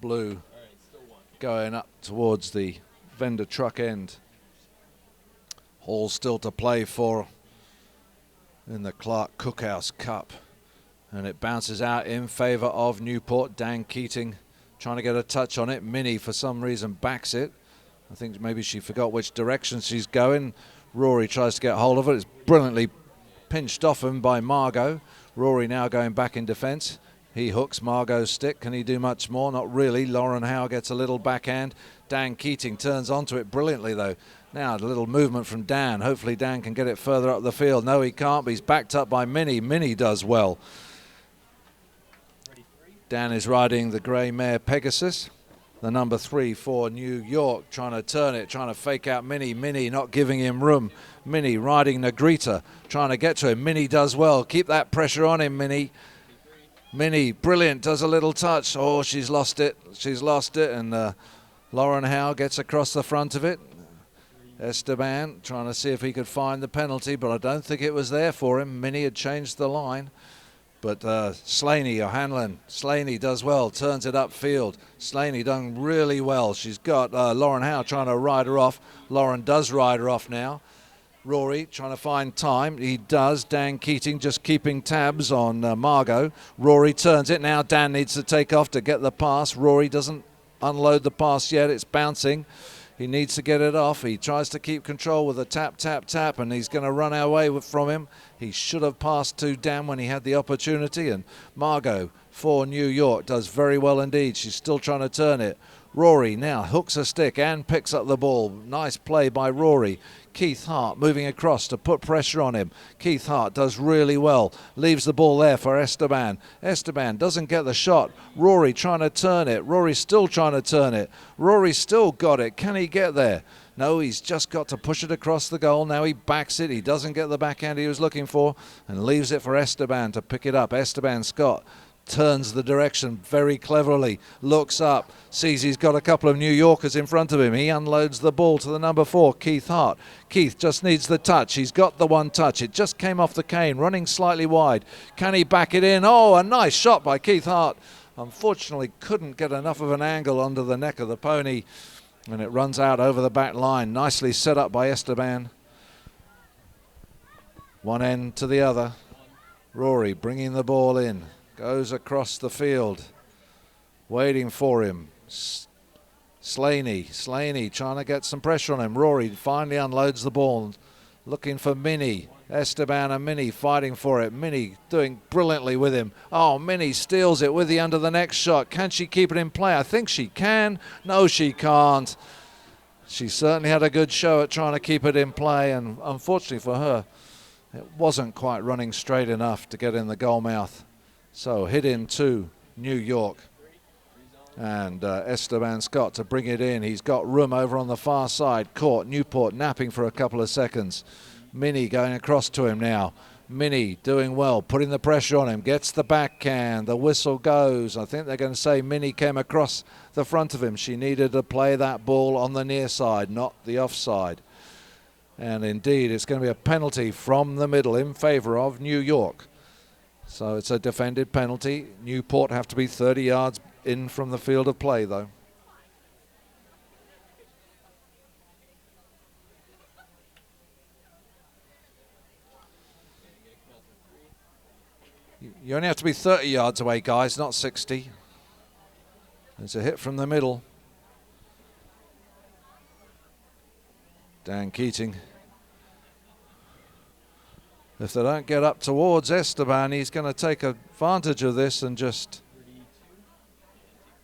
blue going up towards the vendor truck end. All still to play for in the Clark Cookhouse Cup. And it bounces out in favour of Newport. Dan Keating trying to get a touch on it. Minnie, for some reason, backs it. I think maybe she forgot which direction she's going. Rory tries to get hold of it. It's brilliantly pinched off him by Margot. Rory now going back in defence. He hooks Margot's stick. Can he do much more? Not really. Lauren Howe gets a little backhand. Dan Keating turns onto it brilliantly, though. Now a little movement from Dan. Hopefully Dan can get it further up the field. No, he can't, but he's backed up by Minnie. Minnie does well. Dan is riding the grey mare Pegasus. The number 3 for New York, trying to turn it, trying to fake out Minnie. Minnie not giving him room. Minnie riding Negrita, trying to get to him. Minnie does well. Keep that pressure on him, Minnie. Minnie, brilliant, does a little touch. Oh, she's lost it. She's lost it, and Lauren Howe gets across the front of it. Esteban trying to see if he could find the penalty, but I don't think it was there for him. Minnie had changed the line. But Slaney, O'Hanlon, Slaney does well, turns it upfield. Slaney done really well. She's got Lauren Howe trying to ride her off. Lauren does ride her off now. Rory trying to find time. He does. Dan Keating just keeping tabs on Margot. Rory turns it. Now Dan needs to take off to get the pass. Rory doesn't unload the pass yet. It's bouncing. He needs to get it off. He tries to keep control with a tap, tap, tap, and he's going to run away from him. He should have passed to Dan when he had the opportunity, and Margot for New York does very well indeed. She's still trying to turn it. Rory now hooks a stick and picks up the ball. Nice play by Rory. Keith Hart moving across to put pressure on him. Keith Hart does really well. Leaves the ball there for Esteban. Esteban doesn't get the shot. Rory trying to turn it. Rory still trying to turn it. Rory still got it. Can he get there? No, he's just got to push it across the goal. Now he backs it. He doesn't get the backhand he was looking for and leaves it for Esteban to pick it up. Esteban Scott turns the direction very cleverly, looks up, sees he's got a couple of New Yorkers in front of him. He unloads the ball to the number 4, Keith Hart. Keith just needs the touch. He's got the one touch. It just came off the cane, running slightly wide. Can he back it in? Oh, a nice shot by Keith Hart. Unfortunately, couldn't get enough of an angle under the neck of the pony, and it runs out over the back line. Nicely set up by Esteban. One end to the other. Rory bringing the ball in. Goes across the field, waiting for him. Slaney trying to get some pressure on him. Rory finally unloads the ball, looking for Minnie. Esteban and Minnie fighting for it. Minnie doing brilliantly with him. Oh, Minnie steals it with the under the neck shot. Can she keep it in play? I think she can. No, she can't. She certainly had a good show at trying to keep it in play, and unfortunately for her, it wasn't quite running straight enough to get in the goal mouth. So hit in to New York, and Esteban Scott to bring it in. He's got room over on the far side. Caught. Newport napping for a couple of seconds. Minnie going across to him now. Minnie doing well, putting the pressure on him, gets the backhand. The whistle goes. I think they're going to say Minnie came across the front of him. She needed to play that ball on the near side, not the offside. And indeed, it's going to be a penalty from the middle in favour of New York. So it's a defended penalty. Newport have to be 30 yards in from the field of play, though. You only have to be 30 yards away, guys, not 60. There's a hit from the middle. Dan Keating. If they don't get up towards Esteban, he's going to take advantage of this and just